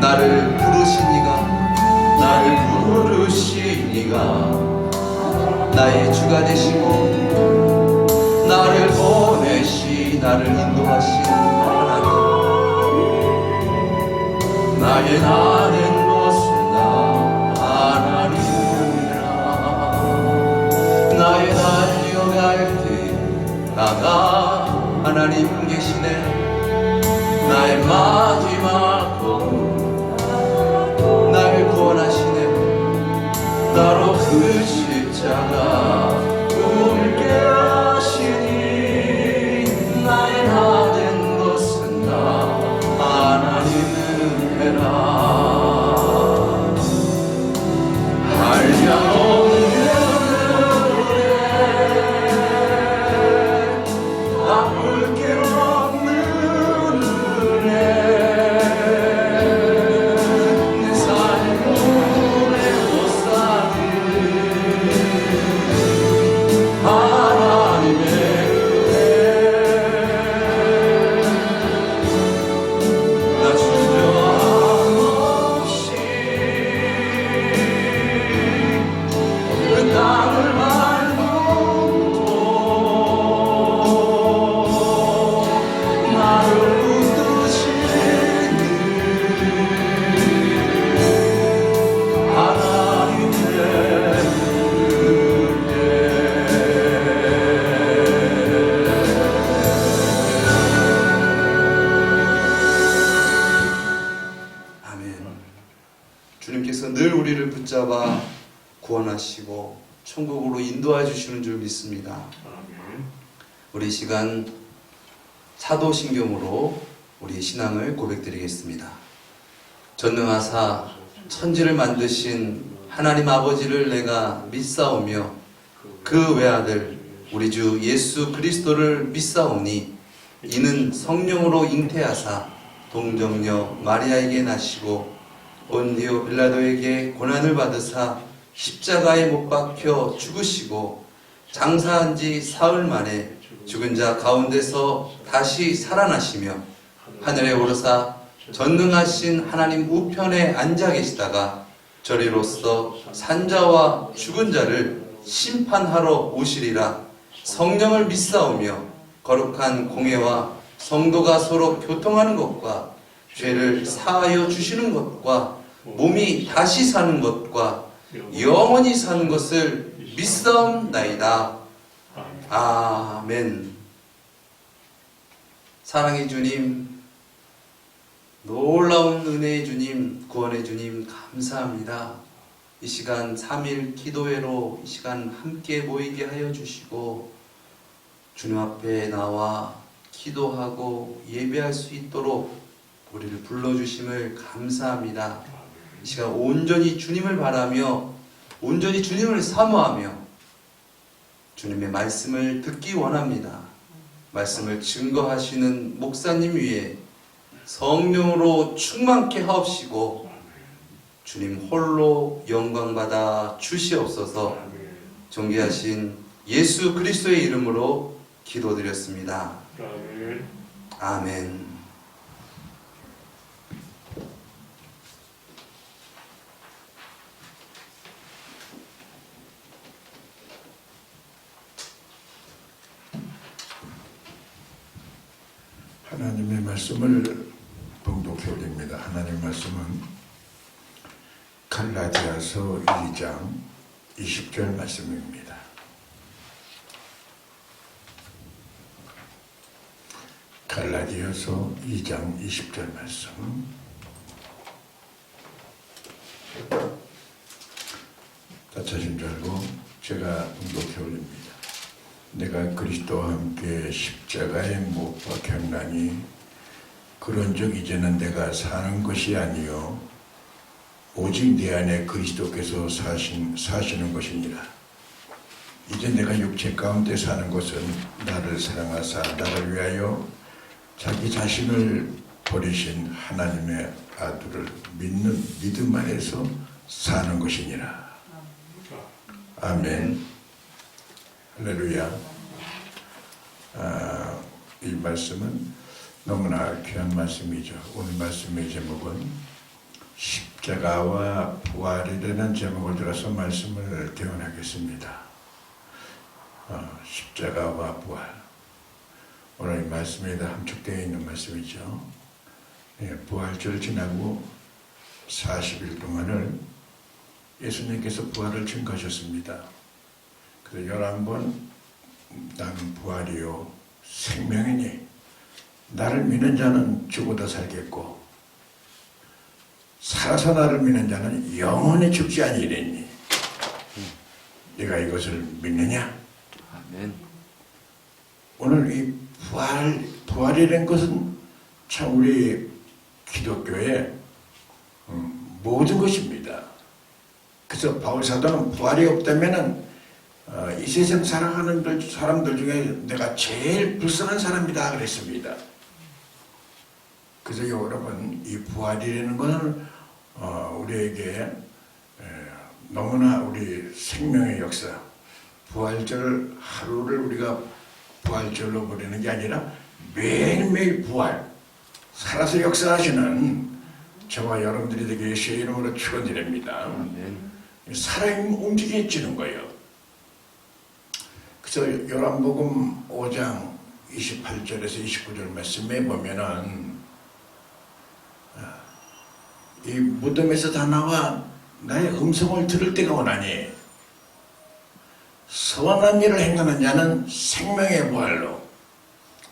나를 부르시니가 나를 부르시니가 나의 주가 되시고 나를 보내시 나를 인도하신 하나님 나의 나는 것은 나 하나님이라 나의 달려갈 때 나가 하나님 계시네 나의 마지막 나를 구원하시네 나로 그 십자가 울게 하시니 나의 나 된 것은 다 하나님 은혜라 한량없는 은혜 나쁠 게 없는 은혜 주님께서 늘 우리를 붙잡아 구원하시고 천국으로 인도해 주시는 줄 믿습니다. 우리 시간 사도신경으로 우리 신앙을 고백드리겠습니다. 전능하사 천지를 만드신 하나님 아버지를 내가 믿사오며 그 외아들 우리 주 예수 그리스도를 믿사오니 이는 성령으로 잉태하사 동정녀 마리아에게 나시고 본디오 빌라도에게 고난을 받으사 십자가에 못 박혀 죽으시고 장사한 지 사흘 만에 죽은 자 가운데서 다시 살아나시며 하늘에 오르사 전능하신 하나님 우편에 앉아 계시다가 저리로서 산자와 죽은 자를 심판하러 오시리라. 성령을 믿사오며 거룩한 공회와 성도가 서로 교통하는 것과 죄를 사하여 주시는 것과 몸이 다시 사는 것과 영원히 사는 것을 믿사옵나이다. 아멘. 사랑의 주님, 놀라운 은혜의 주님, 구원의 주님 감사합니다. 이 시간 3일 기도회로 이 시간 함께 모이게 하여 주시고 주님 앞에 나와 기도하고 예배할 수 있도록 우리를 불러주심을 감사합니다. 이 시간 온전히 주님을 바라며 온전히 주님을 사모하며 주님의 말씀을 듣기 원합니다. 말씀을 증거하시는 목사님 위에 성령으로 충만케 하옵시고 주님 홀로 영광받아 주시옵소서. 존귀하신 예수 그리스도의 이름으로 기도드렸습니다. 아멘. 하나님의 말씀을 봉독해 올립니다. 하나님의 말씀은 갈라디아서 2장 20절 말씀입니다. 갈라디아서 2장 20절 말씀. 다 찾은 줄 알고 제가 봉독해 올립니다. 내가 그리스도와 함께 십자가에 못 박혔나니 그런즉 이제는 내가 사는 것이 아니요 오직 내 안에 그리스도께서 사시는 것이니라. 이제 내가 육체 가운데 사는 것은 나를 사랑하사 나를 위하여 자기 자신을 버리신 하나님의 아들을 믿는 믿음 안에서 사는 것이니라. 아멘. 할렐루야. 이 말씀은 너무나 귀한 말씀이죠. 오늘 말씀의 제목은 십자가와 부활이라는 제목을 들어서 말씀을 개원하겠습니다. 십자가와 부활. 오늘 이 말씀에 다 함축되어 있는 말씀이죠. 부활절 지나고 40일 동안을 예수님께서 부활을 증거하셨습니다. 그래서 11번 나는 부활이요 생명이니 나를 믿는 자는 죽어도 살겠고 살아서 나를 믿는 자는 영원히 죽지 아니하리니 네가 이것을 믿느냐? 아멘. 오늘 이 부활이라는 것은 참 우리 기독교의 모든 것입니다. 그래서 바울 사도는 부활이 없다면은 이 세상 살아가는 사람들 중에 내가 제일 불쌍한 사람이다 그랬습니다. 그래서 여러분 이 부활이라는 것은 우리에게 너무나 우리 생명의 역사 부활절 하루를 우리가 부활절로 보내는 게 아니라 매일매일 부활 살아서 역사하시는 저와 여러분들이 되게 예수의 이름으로 축원드립니다. 살아있는 움직여지는 거예요. 그래서 요한복음 5장 28절에서 29절 말씀에 보면은 이 무덤에서 다 나와 나의 음성을 들을 때가 오나니 선한 일을 행하는 자는 생명의 부활로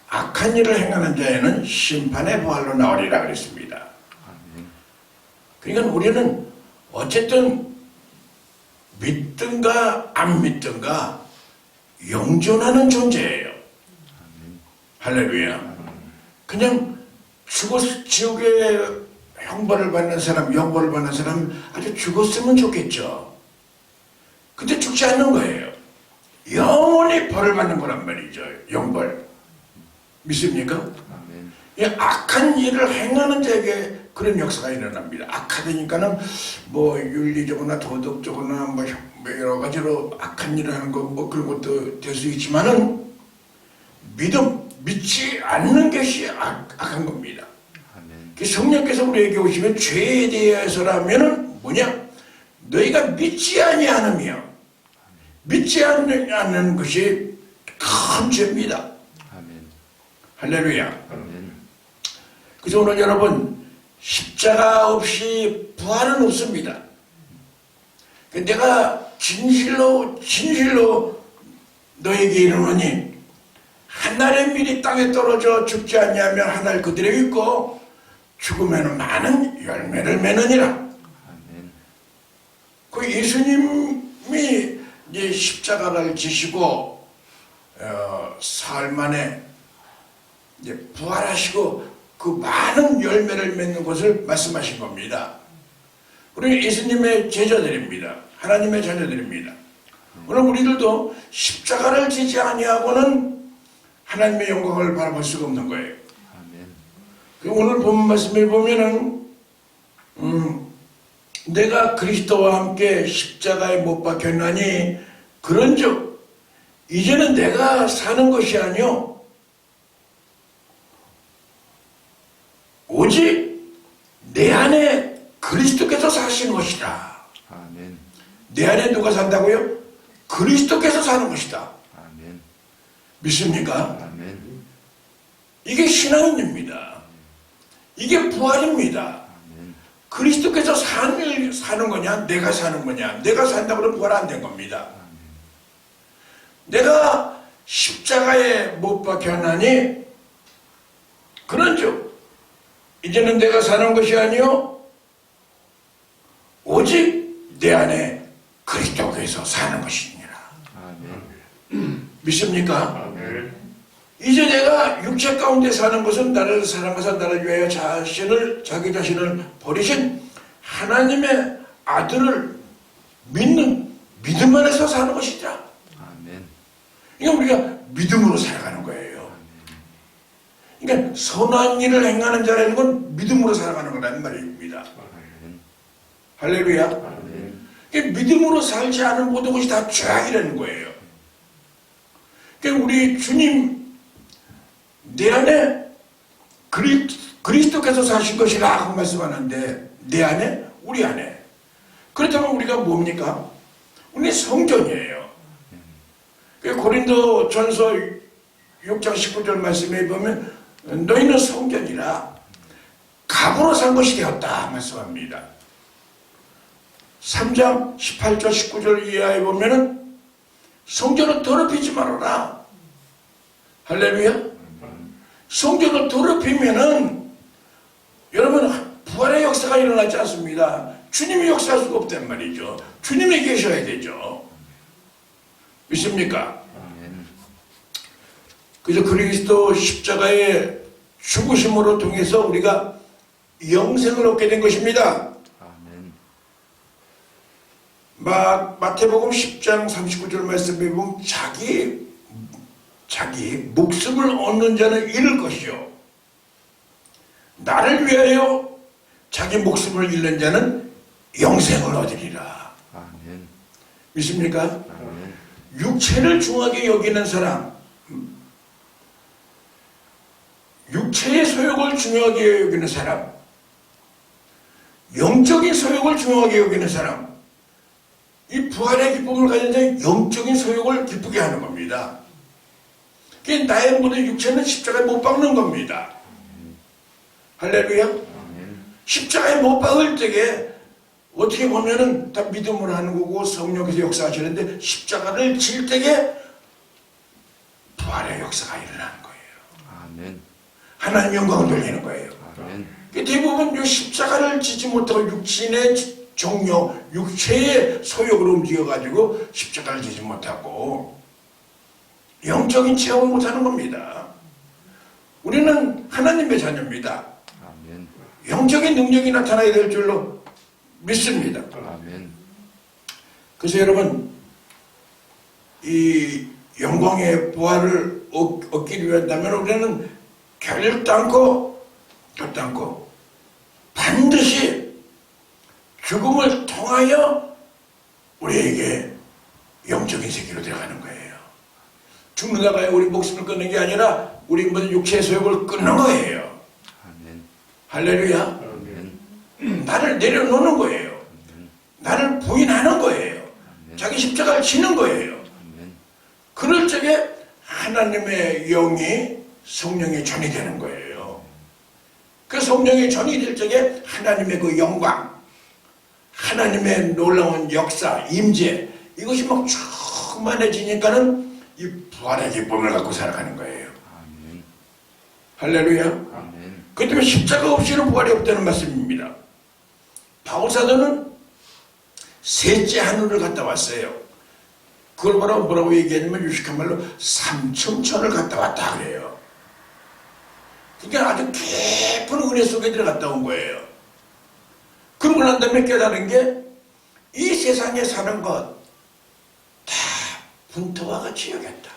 악한 일을 행하는 자에는 심판의 부활로 나오리라 그랬습니다. 그러니까 우리는 어쨌든 믿든가 안 믿든가 영존하는 존재예요. 할렐루야. 그냥 죽어서 지옥에 형벌을 받는 사람, 영벌을 받는 사람 아주 죽었으면 좋겠죠. 근데 죽지 않는 거예요. 영원히 벌을 받는 거란 말이죠. 영벌. 믿습니까? 이 악한 일을 행하는 자에게 그런 역사가 일어납니다. 악하다니까는 뭐 윤리적으로나 도덕적으로나 뭐 여러 가지로 악한 일을 하는 거 뭐 그런 것도 될 수 있지만은 믿지 않는 것이 악한 겁니다. 성령께서 우리에게 오시면 죄에 대해서라면은 뭐냐? 너희가 믿지 아니하느며 믿지 않는 것이 큰 죄입니다. 할렐루야. 그래서 오늘 여러분 십자가 없이 부활은 없습니다. 내가 진실로 너에게 이르노니 한 알의 밀이 땅에 떨어져 죽지 않냐면 한 알 그대로 있고 죽으면 많은 열매를 맺느니라. 그 예수님이 이제 십자가를 지시고 사흘 만에 이제 부활하시고 그 많은 열매를 맺는 것을 말씀하신 겁니다. 우리 예수님의 제자들입니다. 하나님의 자녀들입니다. 오늘 우리들도 십자가를 지지 아니하고는 하나님의 영광을 바라볼 수가 없는 거예요. 오늘 본 말씀을 보면은 내가 그리스도와 함께 십자가에 못 박혔나니 그런즉 이제는 내가 사는 것이 아니요 오직 내 안에 그리스도께서 사시는 것이다. 아멘. 내 안에 누가 산다고요? 그리스도께서 사는 것이다. 아멘. 믿습니까? 아멘. 이게 신앙입니다. 이게 부활입니다. 아멘. 그리스도께서 사는 거냐? 내가 사는 거냐? 내가 산다고 하면 부활 안 된 겁니다. 내가 십자가에 못 박혔나니 그런즉 이제는 내가 사는 것이 아니요 오직 내 안에 그리스도께서 사는 것이니라. 아멘. 믿습니까? 아멘. 이제 내가 육체 가운데 사는 것은 나를 사랑하사 나를 위하여 자기 자신을 버리신 하나님의 아들을 믿는 믿음 안에서 사는 것이다. 아멘. 그러니까 우리가 믿음으로 살아가는 거예요. 그러니까 선한 일을 행하는 자라는 건 믿음으로 살아가는 거라는 말입니다. 아멘. 할렐루야. 아멘. 그러니까 믿음으로 살지 않은 모든 것이 다 죄악이라는 거예요. 그러니까 우리 주님 내 안에 그리스도께서 사신 것이라 그 말씀하는데 내 안에 우리 안에 그렇다면 우리가 뭡니까? 우리 성전이에요. 고린도 전서 6장 19절 말씀에 보면 너희는 성전이라 값으로 산 것이 되었다 말씀합니다. 3장 18절 19절 이하에 보면은 성전을 더럽히지 말아라. 할렐루야. 성전을 더럽히면은 여러분 부활의 역사가 일어나지 않습니다. 주님이 역사할 수가 없단 말이죠. 주님이 계셔야 되죠. 믿습니까? 아멘. 그래서 그리스도 십자가의 죽으심으로 통해서 우리가 영생을 얻게 된 것입니다. 아멘. 마태복음 10장 39절 말씀에 보면 자기 목숨을 얻는 자는 잃을 것이요 나를 위하여 자기 목숨을 잃는 자는 영생을 얻으리라. 아멘. 믿습니까? 아멘. 육체를 중하게 여기는 사람, 육체의 소욕을 중요하게 여기는 사람, 영적인 소욕을 중요하게 여기는 사람, 이 부활의 기쁨을 가진 자의 영적인 소욕을 기쁘게 하는 겁니다. 그게 나의 모든 육체는 십자가에 못 박는 겁니다. 할렐루야. 아멘. 십자가에 못 박을 때에 어떻게 보면은 다 믿음으로 하는 거고 성령께서 역사하시는데 십자가를 질 때에 부활의 역사가 일어나는 거예요. 아멘. 하나님 영광을 돌리는 거예요. 아멘. 대부분 이 십자가를 지지 못하고 육신의 정욕, 육체의 소욕으로 움직여가지고 십자가를 지지 못하고 영적인 체험을 못하는 겁니다. 우리는 하나님의 자녀입니다. 아멘. 영적인 능력이 나타나야 될 줄로 믿습니다. 아멘. 그래서 여러분 이 영광의 부활을 얻기 위한다면 우리는 결단코 반드시 죽음을 통하여 우리에게 영적인 세계로 들어가는 거예요. 죽는다가 우리 목숨을 끊는 게 아니라 우리 모든 육체의 소욕을 끊는 거예요. 아멘. 할렐루야. 아멘. 나를 내려놓는 거예요. 나를 부인하는 거예요. 자기 십자가를 지는 거예요. 아멘. 그럴 적에 하나님의 영이 성령의 전이 되는 거예요. 그 성령의 전이 될 적에 하나님의 그 영광, 하나님의 놀라운 역사, 임재 이것이 막 충만해지니까는 이 부활의 기쁨을 갖고 살아가는 거예요. 아멘. 할렐루야. 아멘. 그 때문에 십자가 없이는 부활이 없다는 말씀입니다. 바울사도는 셋째 하늘을 갔다 왔어요. 그걸 뭐라고 얘기하냐면 유식한 말로 삼층천을 갔다 왔다 그래요. 그러니까 아주 깊은 은혜 속에 들어갔다 온 거예요. 그러고 난 다음에 깨달은 게 이 세상에 사는 것 다 분토와 같이 여겼다.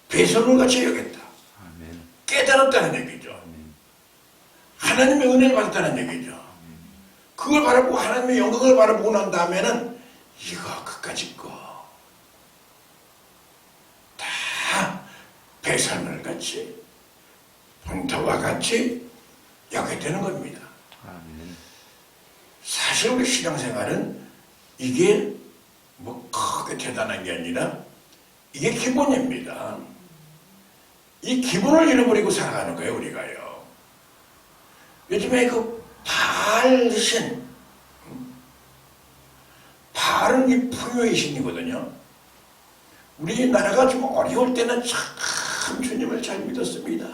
배설물 같이 여겼다. 아멘. 깨달았다는 얘기죠. 하나님의 은혜를 받았다는 얘기죠. 그걸 바라보고 하나님의 영광을 바라보고 난 다음에는 이거 그까짓 거 다 배설물 같이 분토와 같이 여게 되는 겁니다. 아멘. 사실 우리 신앙생활은 이게 뭐 크게 대단한 게 아니라 이게 기본입니다. 이 기본을 잃어버리고 살아가는 거예요, 우리가요. 요즘에 그 바알신, 바알은 이 풍요의 신이거든요. 우리나라가 좀 어려울 때는 참 주님을 잘 믿었습니다.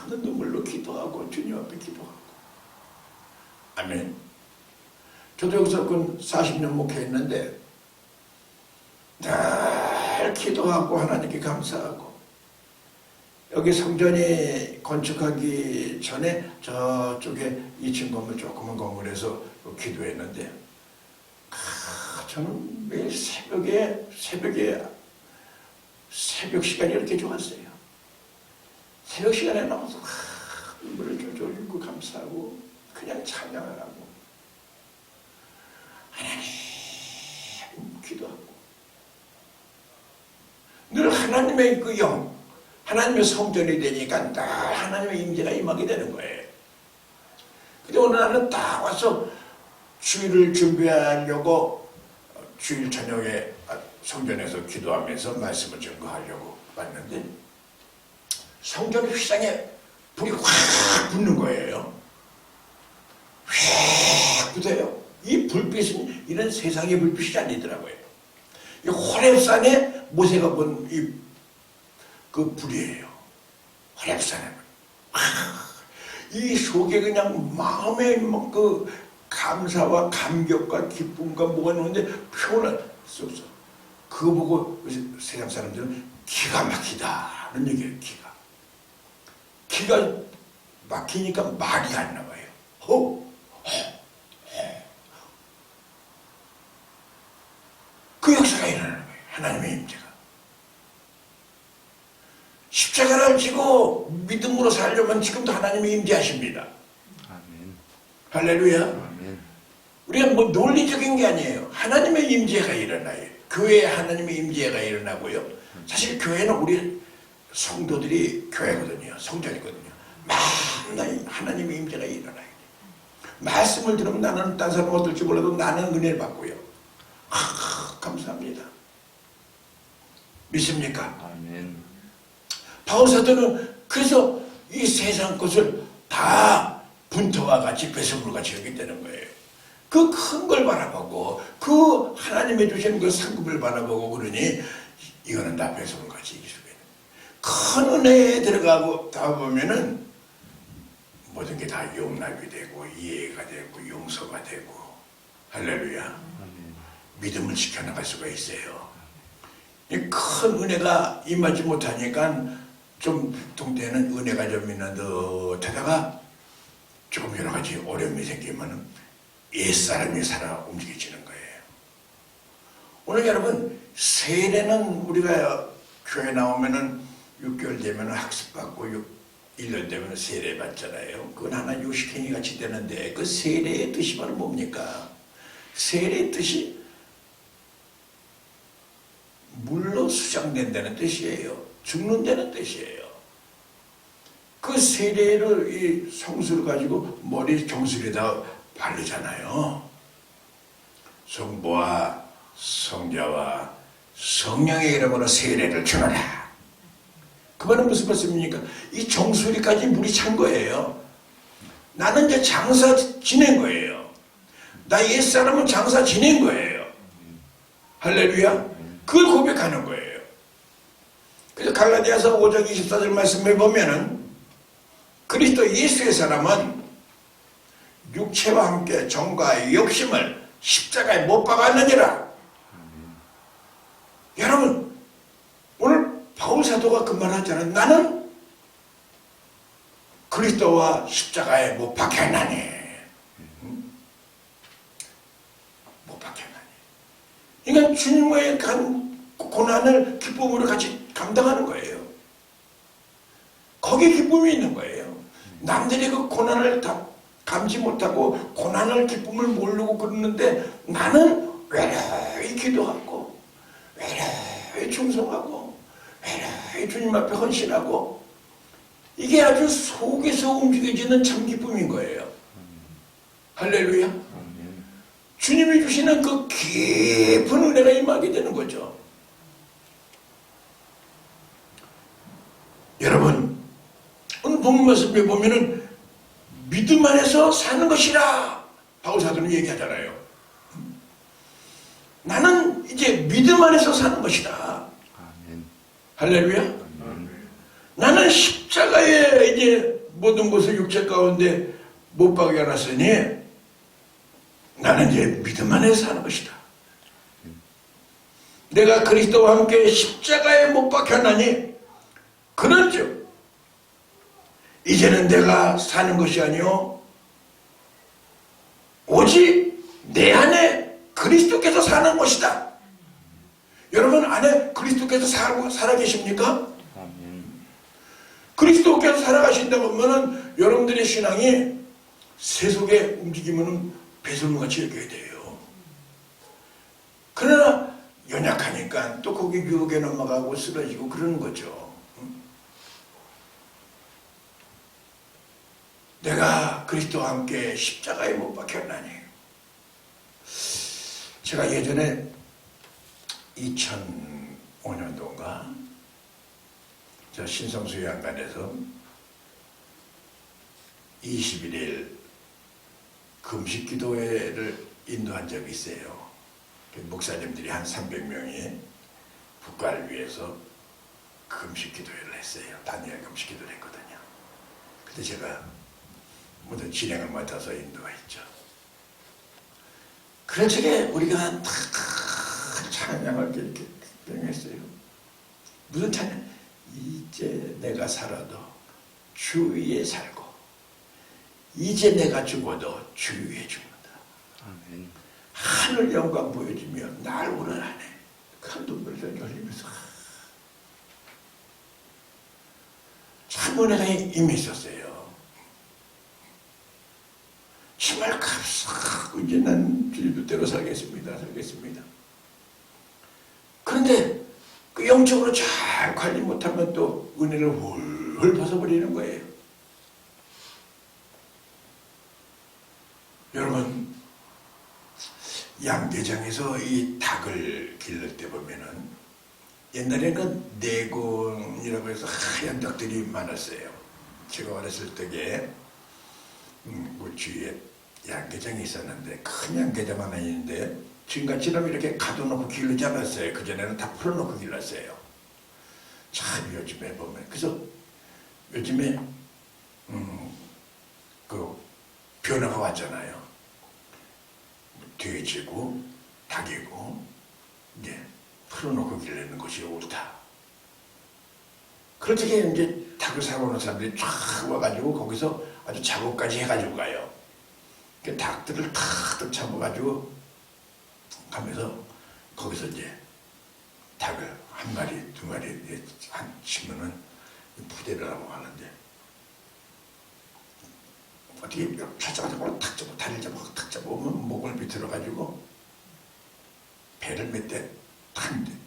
눈물로 기도하고 주님 앞에 기도하고. 아멘. 저도 여기서 그 40년 목회했는데 늘 기도하고 하나님께 감사하고 여기 성전이 건축하기 전에 저쪽에 2층 건물 조그만 건물에서 기도했는데 저는 매일 새벽 시간이 이렇게 좋았어요. 새벽 시간에 나와서 눈물을 쫄쫄 흘리고 감사하고 그냥 찬양을 하고 하나님 기도하고 늘 하나님의 그 영, 하나님의 성전이 되니까 늘 하나님의 임재가 임하게 되는 거예요. 근데 오늘 나는 딱 와서 주일을 준비하려고 주일 저녁에 성전에서 기도하면서 말씀을 증거하려고 왔는데 성전 휘장에 불이 확 붙는 거예요. 확 붙어요. 이 불빛은 이런 세상의 불빛이 아니더라고요. 이 호렙산에 모세가 본 그 불이에요. 호렙산에. 이 속에 그냥 마음에 그 감사와 감격과 기쁨과 뭐가 있는데 표현할 수 없어. 그거 보고 세상 사람들은 기가 막히다는 얘기예요. 기가 막히니까 말이 안 나와요. 그 역사가 일어나는 거예요. 하나님의 임재가. 십자가를 지고 믿음으로 살려면 지금도 하나님이 임재하십니다. 아멘. 할렐루야. 아멘. 우리가 뭐 논리적인 게 아니에요. 하나님의 임재가 일어나요. 교회에 하나님의 임재가 일어나고요. 사실 교회는 우리 성도들이 교회거든요. 성전이거든요. 만날 하나님의 임재가 일어나요. 말씀을 들으면 나는 딴 사람 어떨지 몰라도 나는 은혜를 받고요. 감사합니다. 믿습니까? 아멘. 바울사도는 그래서 이 세상 것을 다 분터와 같이 배설물같이 여기 되는 거예요. 그 큰 걸 바라보고 그 하나님의 주시는 그 상급을 바라보고 그러니 이거는 다 배설물같이 이길 수가 있는 큰 은혜에 들어가고 다 보면은 모든 게 다 용납이 되고 이해가 되고 용서가 되고 할렐루야. 아멘. 믿음을 지켜나갈 수가 있어요. 이 큰 은혜가 임하지 못하니까 좀 동태는 은혜가 좀 있는 듯하다가 조금 여러 가지 어려움이 생기면 옛사람이 살아 움직여지는 거예요. 오늘 여러분 세례는 우리가 교회 나오면은 6개월 되면 학습받고 1년 되면 세례 받잖아요. 그건 하나 요식행위 같이 되는데 그 세례의 뜻이 바로 뭡니까? 세례의 뜻이 물로 수장된다는 뜻이에요. 죽는다는 뜻이에요. 그 세례를 이 성수를 가지고 머리 정수리에다 바르잖아요. 성부와 성자와 성령의 이름으로 세례를 주노라. 그 말은 무슨 말씀입니까? 이 정수리까지 물이 찬 거예요. 나는 이제 장사 지낸 거예요. 나 옛사람은 장사 지낸 거예요. 할렐루야. 그걸 고백하는 거예요. 그래서 갈라디아서 5장 24절 말씀에 보면은 그리스도 예수의 사람은 육체와 함께 정과 욕심을 십자가에 못 박았느니라. 여러분 오늘 바울 사도가 그 말 하잖아요. 나는 그리스도와 십자가에 못 박혔나니. 못 박혔나니. 그러니까 주님과의 고난을 기쁨으로 같이 감당하는 거예요. 거기에 기쁨이 있는 거예요. 남들이 그 고난을 다 감지 못하고 고난을 기쁨을 모르고 그러는데 나는 외로이 기도하고 외로이 충성하고 외로이 주님 앞에 헌신하고 이게 아주 속에서 움직여지는 참 기쁨인 거예요. 할렐루야. 주님이 주시는 그 깊은 은혜가 임하게 되는 거죠. 여러분 오늘 본문 말씀에 보면은 믿음 안에서 사는 것이라 바울 사도는 얘기하잖아요. 나는 이제 믿음 안에서 사는 것이다. 아멘. 할렐루야. 아멘. 나는 십자가에 이제 모든 것을 육체 가운데 못 박여놨으니 나는 이제 믿음 안에서 사는 것이다. 내가 그리스도와 함께 십자가에 못 박혔나니 그런즉 이제는 내가 사는 것이 아니요 오직 내 안에 그리스도께서 사는 것이다. 여러분 안에 그리스도께서 살아 계십니까? 아멘. 그리스도께서 살아가신다고 하면 여러분들의 신앙이 세속의 움직이면 배설물같이 여겨야 돼요. 그러나 연약하니까 또 거기 유혹에 넘어가고 쓰러지고 그러는 거죠. 내가 그리스도와 함께 십자가에 못 박혔나니. 제가 예전에 2005년도인가 저 신성수양관에서 21일 금식기도회를 인도한 적이 있어요. 목사님들이 한 300명이 국가를 위해서 금식기도회를 했어요. 단일 금식기도를 했거든요. 그때 제가 모든 진행을 맡아서 인도했죠. 그런 적에 우리가 다 찬양을 이렇게 했어요. 무슨 찬양? 이제 내가 살아도 주 위에 살고 이제 내가 죽어도 주 위에 죽는다. 아멘. 하늘 영광 보여주며 날 우러나네. 큰 눈물을 흘리면서 참 은혜가 임해 있었어요. 정말 감사하고 이제 난 주님대로 살겠습니다. 그런데 그 영적으로 잘 관리 못하면 또 은혜를 훌훌 벗어버리는 거예요. 여러분 양계장에서 이 닭을 기를 때 보면은 옛날에는 내곤이라고 해서 하얀 닭들이 많았어요. 제가 어렸을 때에 그 주위에 양계장이 있었는데 큰 양계장 하나 있는데 지금같이는 이렇게 가둬놓고 기르지 않았어요. 그전에는 다 풀어놓고 길렀어요. 참 요즘에 보면 그래서 요즘에 그 변화가 왔잖아요. 돼지고 닭이고 이제 풀어놓고 기르는 것이 옳다. 그렇게 이제 닭을 사러 오는 사람들이 쫙 와가지고 거기서 아주 작업까지 해가지고 가요. 그 닭들을 탁 잡아가지고 가면서 거기서 이제 닭을 한 마리, 두 마리 한 치면은 부대를 하고 하는데 어떻게 찾아가지고 탁 잡고 다리를 잡고 탁 잡아오면 목을 비틀어가지고 배를 몇 대,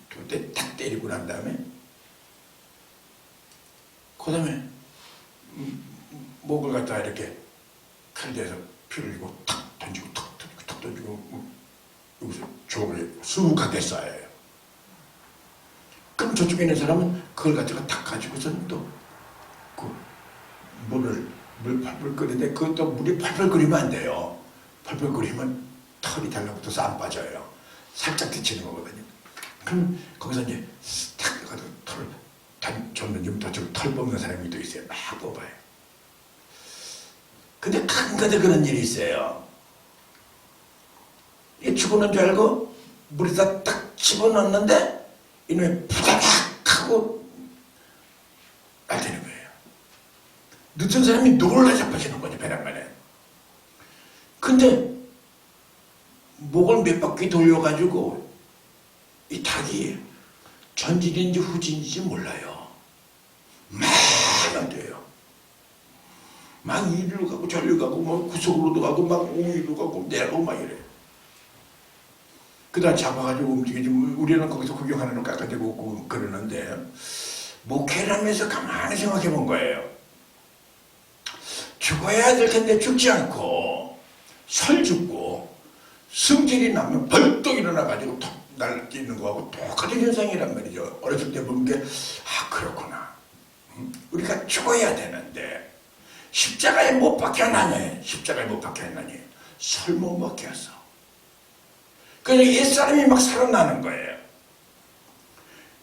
두 대 탁 때리고 난 다음에 그 다음에 목을 갖다가 이렇게 칼대에서 피를 흘리고 탁 던지고 탁 던지고 여기서 조를 수북하게 쏴요. 그럼 저쪽에 있는 사람은 그걸 갖다가 탁 가지고서는 또 그 물 펄펄 끓이는데 그것도 물이 펄펄 끓이면 안 돼요. 펄펄 끓이면 털이 달라붙어서 안 빠져요. 살짝 데치는 거거든요. 그럼 거기서 이제 탁 가지고 줬는지부터 털 뽑는 사람이 또 있어요. 막 뽑아요. 근데 가끔가다 그런 일이 있어요. 이게 죽었는 줄 알고 물에다 딱 집어넣는데 이놈이 부다닥 하고 날뛰는 거예요. 늦은 사람이 놀라 자빠지는 거죠, 배낭간에. 근데 목을 몇 바퀴 돌려가지고 이 닭이 전진인지 후진인지 몰라요. 막 날뛰어요. 막 이리로 가고 저리로 가고 막 구석으로도 가고 막 우위로 가고 내려가고 막 이래요. 그다음 잡아가지고 움직이지. 우리는 거기서 구경하는 거 깎아대고 그러는데 목회를 하면서 가만히 생각해 본 거예요. 죽어야 될 텐데 죽지 않고 설 죽고 승질이 나면 벌떡 일어나가지고 톡 날뛰는 거하고 똑같은 현상이란 말이죠. 어렸을 때 본 게 그렇구나. 우리가 죽어야 되는데 십자가에 못 박혀나니 설 못 박혔어. 그래서 옛사람이 막 살아나는 거예요.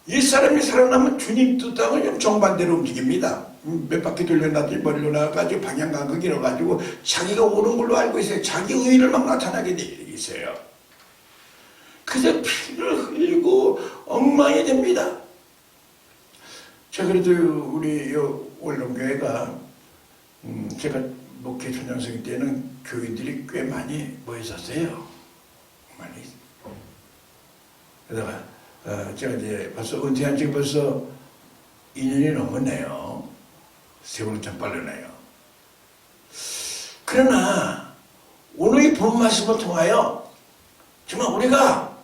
옛사람이 살아나면 주님 뜻하고 정반대로 움직입니다. 몇 바퀴 돌려놨더니 머리로 나가가지고 방향 감각 잃어가지고 자기가 옳은 걸로 알고 있어요. 자기 의의를 막 나타나게 돼 있어요. 그래서 피를 흘리고 엉망이 됩니다. 자, 그래도 우리 원룸교회가 제가 목회 초년생 때는 교인들이 꽤 많이 모였었어요. 많이. 그러다가 제가 이제 벌써 은퇴한 지 벌써 2년이 넘었네요. 세월이 참 빠르네요. 그러나 오늘 이 본 말씀을 통하여 정말 우리가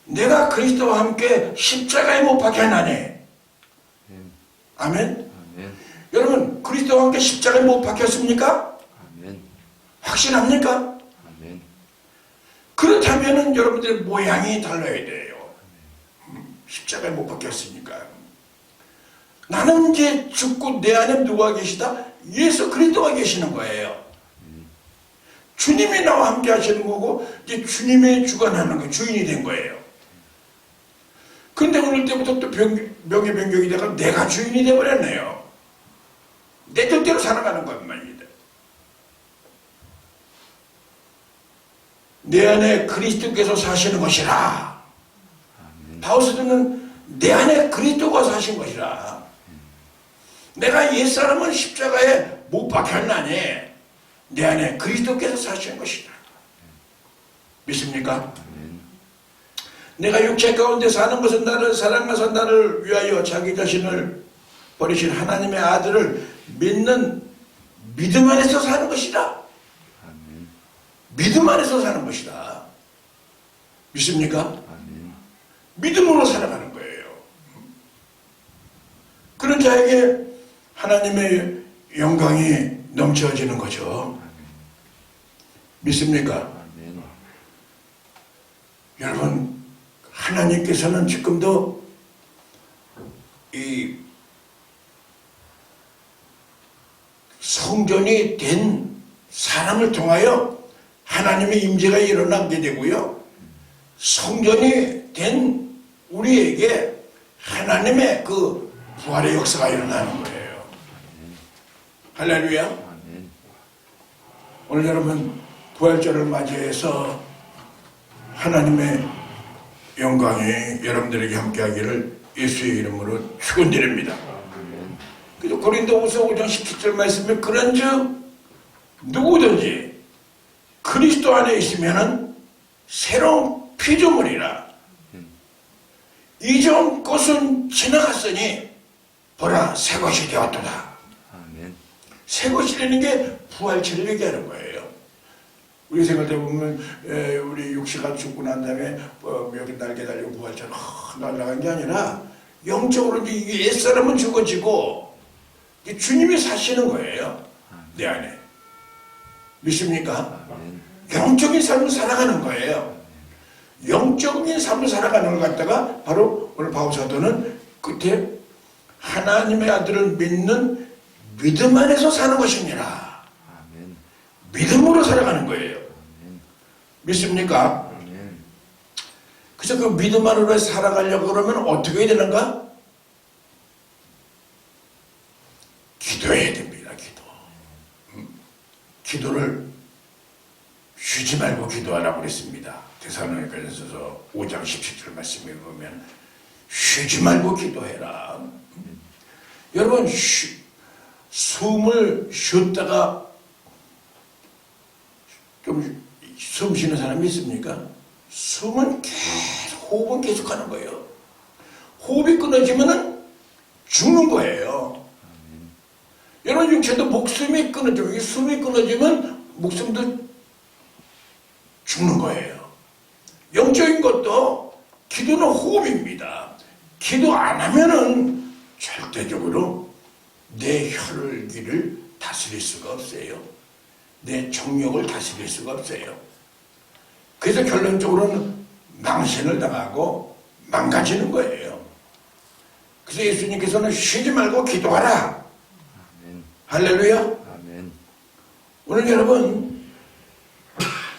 내가 그리스도와 함께 십자가에 못 박혔나니, 아멘. 아멘. 여러분 그리스도와 함께 십자가에 못 박혔습니까? 아멘. 확신합니까? 아멘. 그렇다면 여러분들의 모양이 달라야 돼요. 십자가에 못 박혔으니까. 나는 이제 죽고 내 안에 누가 계시다? 예수 그리스도가 계시는 거예요. 주님이 나와 함께 하시는 거고 이제 주님의 주관하는 거 주인이 된 거예요. 근데 오늘 때부터 또 명예 변경이 되고 내가 주인이 되어버렸네요. 내 뜻대로 살아가는 것만입니다. 내 안에 그리스도께서 사시는 것이라. 바울서는 내 안에 그리스도가 사신 것이라. 내가 옛사람은 십자가에 못 박혔나니 내 안에 그리스도께서 사신 것이라. 믿습니까? 내가 육체 가운데 사는 것은 나를 사랑하사 나를 위하여 자기 자신을 버리신 하나님의 아들을 믿는 믿음 안에서 사는 것이다. 믿음 안에서 사는 것이다. 믿습니까? 믿음으로 살아가는 거예요. 그런 자에게 하나님의 영광이 넘쳐지는 거죠. 믿습니까? 여러분 하나님께서는 지금도 이 성전이 된 사람을 통하여 하나님의 임재가 일어나게 되고요. 성전이 된 우리에게 하나님의 그 부활의 역사가 일어나는 거예요. 할렐루야. 오늘 여러분 부활절을 맞이해서 하나님의 영광이 여러분들에게 함께하기를 예수의 이름으로 축원드립니다. 그래서 고린도후서 5장 17절 말씀에 그런즉 누구든지 그리스도 안에 있으면은 새로운 피조물이라. 이전 것은 지나갔으니 보라 새 것이 되었도다. 새 것이라는 게 부활체를 얘기하는 거예요. 우리 생각해 보면 우리 육시가 죽고 난 다음에 여기 날개 달리고 부활처럼 날아간 게 아니라 영적으로 이게 옛사람은 죽어지고 주님이 사시는 거예요. 내 안에. 믿습니까? 영적인 삶을 살아가는 거예요. 영적인 삶을 살아가는 걸 갖다가 바로 오늘 바울사도는 끝에 하나님의 아들을 믿는 믿음 안에서 사는 것입니다. 믿음으로 살아가는 거예요. 믿습니까? 그래서 그 믿음 안으로 살아가려고 그러면 어떻게 해야 되는가? 기도해야 됩니다. 기도를 쉬지 말고 기도하라고 그랬습니다. 데살로니가전서 5장 17절 말씀에 보면 쉬지 말고 기도해라. 여러분 숨을 쉬었다가 좀 숨 쉬는 사람이 있습니까? 숨은 계속, 호흡은 계속 하는 거예요. 호흡이 끊어지면은 죽는 거예요. 여러분 육체도 목숨이 끊어지면, 숨이 끊어지면 목숨도 죽는 거예요. 영적인 것도 기도는 호흡입니다. 기도 안 하면은 절대적으로 내 혈기를 다스릴 수가 없어요. 내 정욕을 다스릴 수가 없어요. 그래서 결론적으로는 망신을 당하고 망가지는 거예요. 그래서 예수님께서는 쉬지 말고 기도하라. 아멘. 할렐루야. 아멘. 오늘 여러분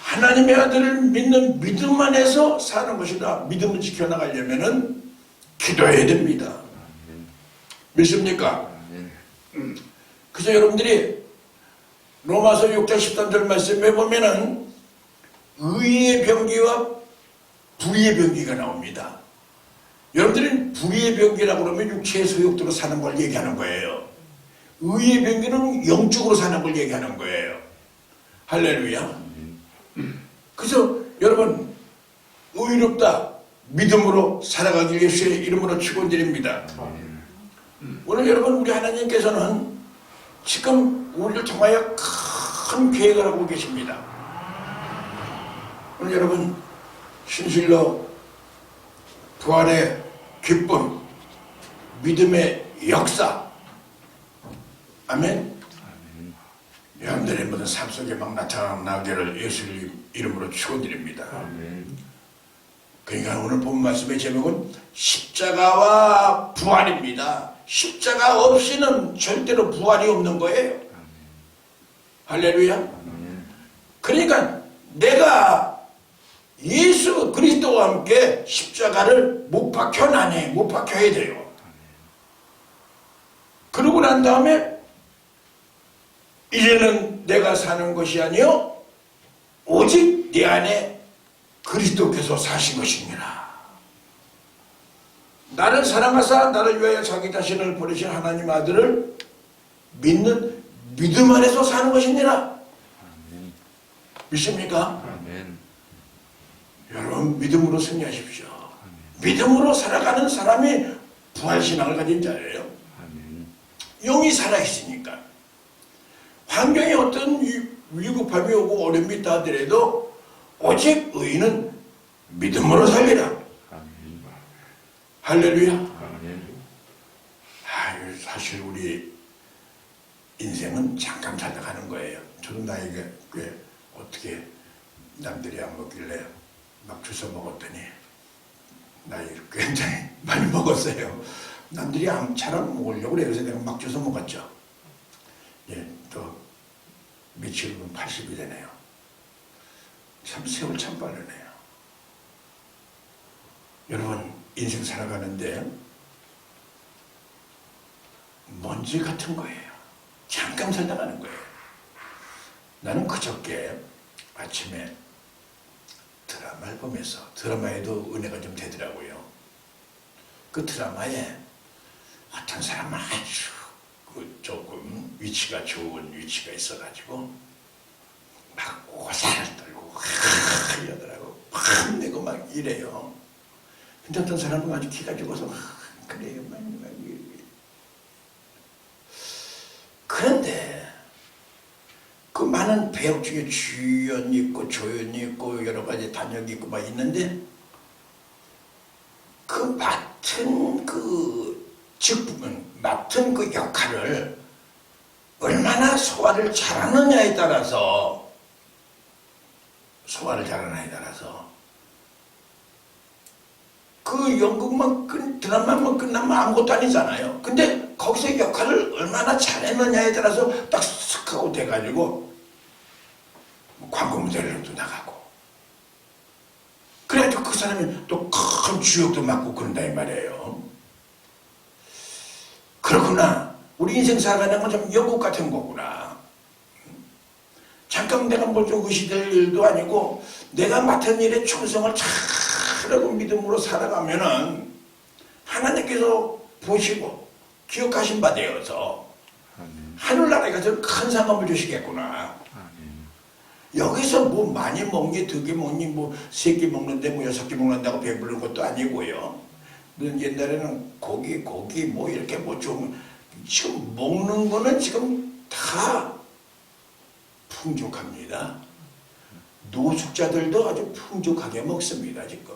하나님의 아들을 믿는 믿음 안에서 사는 것이다. 믿음을 지켜나가려면은 기도해야 됩니다. 아멘. 믿습니까? 아멘. 그래서 여러분들이 로마서 6장 13절 말씀에 보면은 의의 병기와 불의의 병기가 나옵니다. 여러분들은 불의의 병기라고 그러면 육체의 소욕대로 사는 걸 얘기하는 거예요. 의의 병기는 영적으로 사는 걸 얘기하는 거예요. 할렐루야. 그래서 여러분 의롭다 믿음으로 살아가길 예수의 이름으로 축원드립니다. 오늘 여러분 우리 하나님께서는 지금 우리를 통하여 큰 계획을 하고 계십니다. 오늘 여러분 신실로 부활의 기쁨, 믿음의 역사, 아멘. 여러분들의 모든 삶 속에 막 나타나기를 예수님 이름으로 축원드립니다. 그러니까 오늘 본 말씀의 제목은 십자가와 부활입니다. 십자가 없이는 절대로 부활이 없는 거예요. 할렐루야. 그러니까 내가 예수 그리스도와 함께 십자가를 못 박혀나네, 못 박혀야 돼요. 그러고 난 다음에 이제는 내가 사는 것이 아니요 오직 내 안에 그리스도께서 사신 것입니다. 나를 사랑하사 나를 위하여 자기 자신을 보내신 하나님 아들을 믿는 믿음 안에서 사는 것입니다. 믿습니까? 여러분 믿음으로 승리하십시오. 믿음으로 살아가는 사람이 부활신앙을 가진 자예요. 영이 살아있으니까 환경에 어떤 위급함이 오고 어려움이 있다 하더라도 오직 의인은 믿음으로 살리라. 할렐루야. 사실 우리 인생은 잠깐 살다 가는 거예요. 저도 나이가 꽤 어떻게 남들이 안 먹길래 막 주워 먹었더니 나이를 굉장히 많이 먹었어요. 남들이 잘 안 먹으려고 그래요. 그래서 내가 막 주워 먹었죠. 예, 또 며칠 후면 80이 되네요. 참 세월 참 빠르네요. 여러분 인생 살아가는데 먼지 같은 거예요. 잠깐 살다 가는 거예요. 나는 그저께 아침에 드라마를 보면서 드라마에도 은혜가 좀 되더라고요. 그 드라마에 어떤 사람은 아주 조금 위치가 좋은 위치가 있어가지고 막 오살을 떨고 이러더라고. 막 내고 막 이래요. 근데 어떤 사람은 아주 기가 죽어서 그래요. 그런데 그 많은 배역 중에 주연이 있고 조연이 있고 여러 가지 단역이 있고 막 있는데 그 맡은 그 직분, 맡은 그 역할을 얼마나 소화를 잘하느냐에 따라서 그 연극만 드라마만 끝나면 아무것도 아니잖아요. 근데 거기서 역할을 얼마나 잘했느냐에 따라서 딱 쓱 하고 돼가지고 광고 무대로도 나가고 그래가지고 그 사람이 또 큰 주역도 맡고 그런다 이 말이에요. 그렇구나. 우리 인생 살아가는 건 좀 연극 같은 거구나. 잠깐 내가 뭐 좀 의시될 일도 아니고 내가 맡은 일에 충성을 잘하고 믿음으로 살아가면은 하나님께서 보시고 기억하신 바 되어서 하늘나라에 가서 큰 상업을 주시겠구나. 여기서 뭐 많이 먹니, 두 개 먹니, 뭐 세 개 먹는데 뭐 여섯 개 먹는다고 배부른 것도 아니고요. 옛날에는 고기 뭐 이렇게 뭐 좀 지금 먹는 거는 지금 다 풍족합니다. 노숙자들도 아주 풍족하게 먹습니다. 지금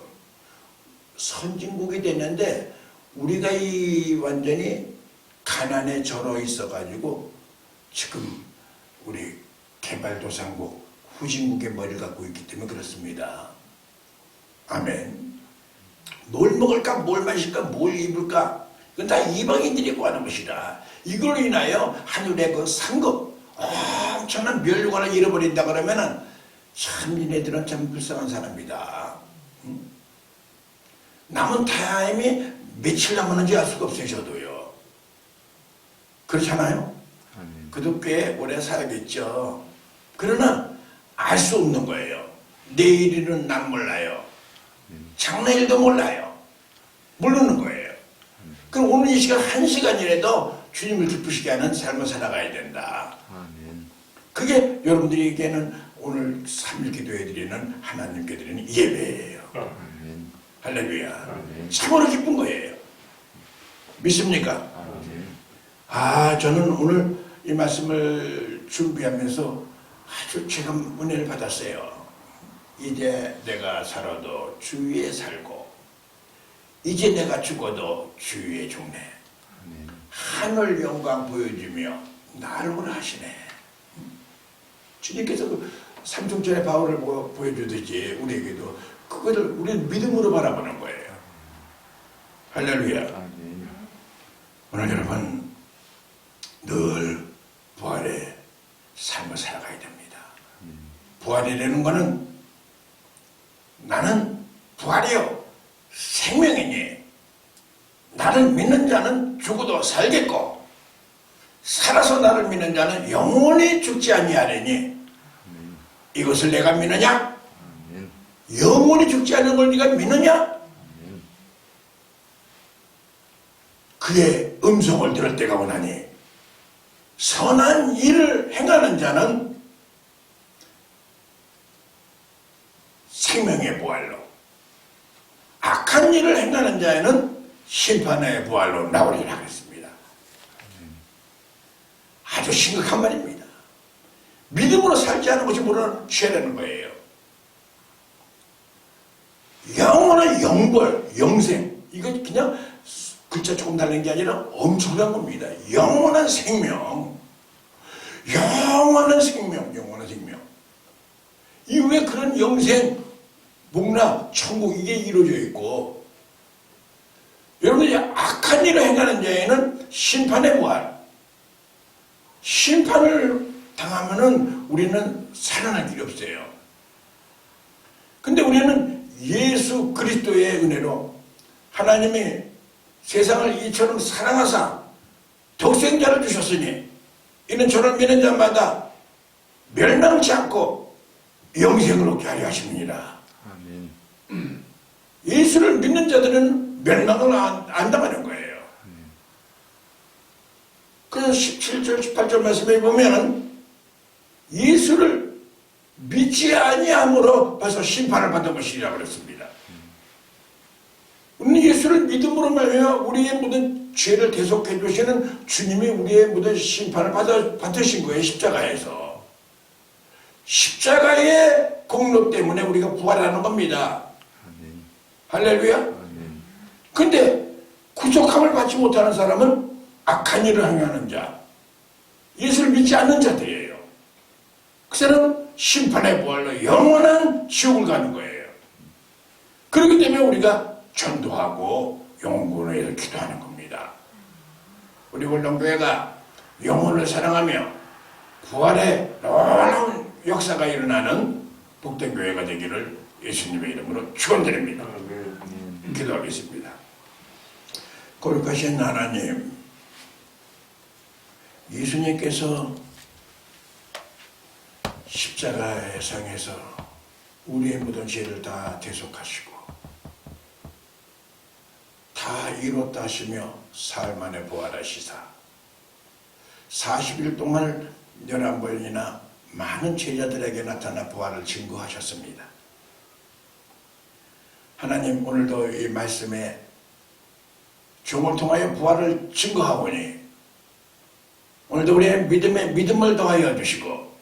선진국이 됐는데 우리가 이 완전히 가난에 절어 있어가지고 지금 우리 개발도상국 후진국의 머리를 갖고 있기 때문에 그렇습니다. 아멘. 뭘 먹을까, 뭘 마실까, 뭘 입을까, 그건 다 이방인들이 구하는 것이라. 이걸로 인하여 하늘의 그 상급, 엄청난 멸류관을 잃어버린다 그러면은 참 니네들은 참 불쌍한 사람이다. 남은 타임이 며칠 남았는지 알 수가 없어요. 저도요. 그렇잖아요. 그도 꽤 오래 살겠죠. 그러나 알 수 없는 거예요. 내일은 난 몰라요. 장래일도 몰라요. 모르는 거예요. 그럼 오늘 이 시간 한 시간이라도 주님을 기쁘시게 하는 삶을 살아가야 된다. 아멘. 그게 여러분들에게는 오늘 3일 기도해 드리는 하나님께 드리는 예배예요. 아멘. 할렐루야. 아멘. 참으로 기쁜 거예요. 믿습니까? 아멘. 저는 오늘 이 말씀을 준비하면서 아주 제가 은혜를 받았어요. 이제 내가 살아도 주 위에 살고 이제 내가 죽어도 주 위에 죽네. 아멘. 하늘 영광 보여주며 나를 오라 하시네. 주님께서 그 삼중전의 바울을 보여주듯이 우리에게도 그거를 우리 믿음으로 바라보는 거예요. 할렐루야. 아멘. 오늘 여러분 늘 부활의 삶을 살아가야 됩니다. 부활이라는 것은 나는 부활이요 생명이니 나를 믿는 자는 죽어도 살겠고 살아서 나를 믿는 자는 영원히 죽지 아니하리니 이것을 내가 믿느냐? 아멘. 영원히 죽지 않는 걸 네가 믿느냐? 아멘. 그의 음성을 들을 때가 오나니 선한 일을 행하는 자는 생명의 부활로 악한 일을 행하는 자에는 심판의 부활로 나오리라 하겠습니다. 아주 심각한 말입니다. 믿음으로 살지 않은 것이 뭐라는 죄라는 거예요. 영원한 영벌, 영생 이거 그냥 글자 조금 다른 게 아니라 엄청난 겁니다. 영원한 생명, 영원한 생명, 영원한 생명. 이후에 그런 영생, 복락, 천국 이게 이루어져 있고 여러분이 악한 일을 행하는 자에는 심판의 부활. 심판을 당하면은 우리는 살아날 길이 없어요. 근데 우리는 예수 그리스도의 은혜로 하나님이 세상을 이처럼 사랑하사 독생자를 주셨으니 이는 저를 믿는 자마다 멸망치 않고 영생을 얻게 하려 하십니다. 아멘. 예수를 믿는 자들은 멸망을 안 당하는 거예요. 그래서 17절 18절 말씀에 보면 예수를 믿지 아니함으로 벌써 심판을 받은 것이라고 그랬습니다. 우리는 예수를 믿음으로 말미암아 우리의 모든 죄를 대속해 주시는 주님이 우리의 모든 심판을 받으신 거예요. 십자가에서. 십자가의 공로 때문에 우리가 부활하는 겁니다. 아멘. 할렐루야. 아멘. 근데 구속함을 받지 못하는 사람은 악한 일을 행하는 자, 예수를 믿지 않는 자들이에요. 그 사람은 심판의 부활로 영원한 지옥을 가는 거예요. 그렇기 때문에 우리가 전도하고 영혼을 위해서 기도하는 겁니다. 우리 월동교회가 영혼을 사랑하며 부활의 놀라운 역사가 일어나는 복된 교회가 되기를 예수님의 이름으로 축원드립니다. 기도하겠습니다. 거룩하신 하나님, 예수님께서 십자가의 상에서 우리의 모든 죄를 다 대속하시고 다 이뤘다 하시며 사흘 만에 부활하시사 40일 동안 11번이나 많은 제자들에게 나타나 부활을 증거하셨습니다. 하나님, 오늘도 이 말씀에 종을 통하여 부활을 증거하오니 오늘도 우리의 믿음을 더하여 주시고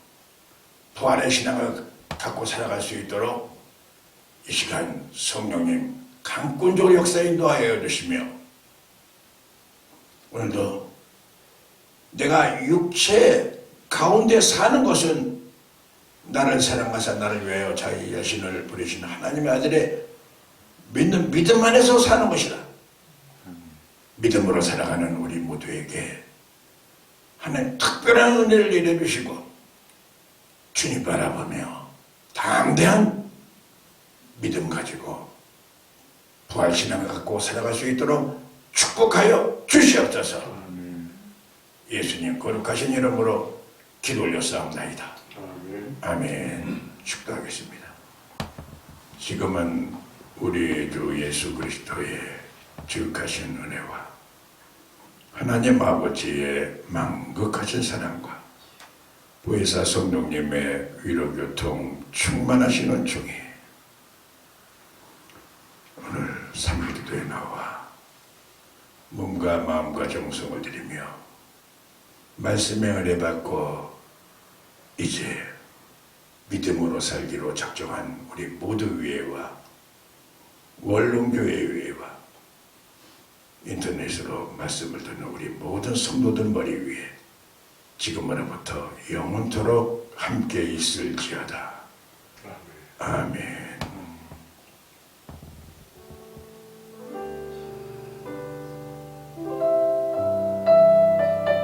부활의 신앙을 갖고 살아갈 수 있도록 이 시간 성령님 강권적으로 역사에 인도하여 주시며 오늘도 내가 육체 가운데 사는 것은 나를 사랑하사 나를 위하여 자기 자신을 부리시는 하나님의 아들의 믿는 믿음 안에서 사는 것이다. 믿음으로 살아가는 우리 모두에게 하나님 특별한 은혜를 내려주시고 주님 바라보며 담대한 믿음 가지고 부활신앙을 갖고 살아갈 수 있도록 축복하여 주시옵소서. 예수님 거룩하신 이름으로 기도 올렸사옵나이다. 아멘. 축도하겠습니다. 지금은 우리 주 예수 그리스도의 지극하신 은혜와 하나님 아버지의 망극하신 사랑과 보혜사 성령님의 위로교통 충만하신 은총이 오늘 삼기도에 나와 몸과 마음과 정성을 들이며 말씀의 은혜 받고 이제 믿음으로 살기로 작정한 우리 모두 위에와 원룸교회 위에와 인터넷으로 말씀을 듣는 우리 모든 성도들 머리 위에 지금으로부터 영원토록 함께 있을지어다. 아멘.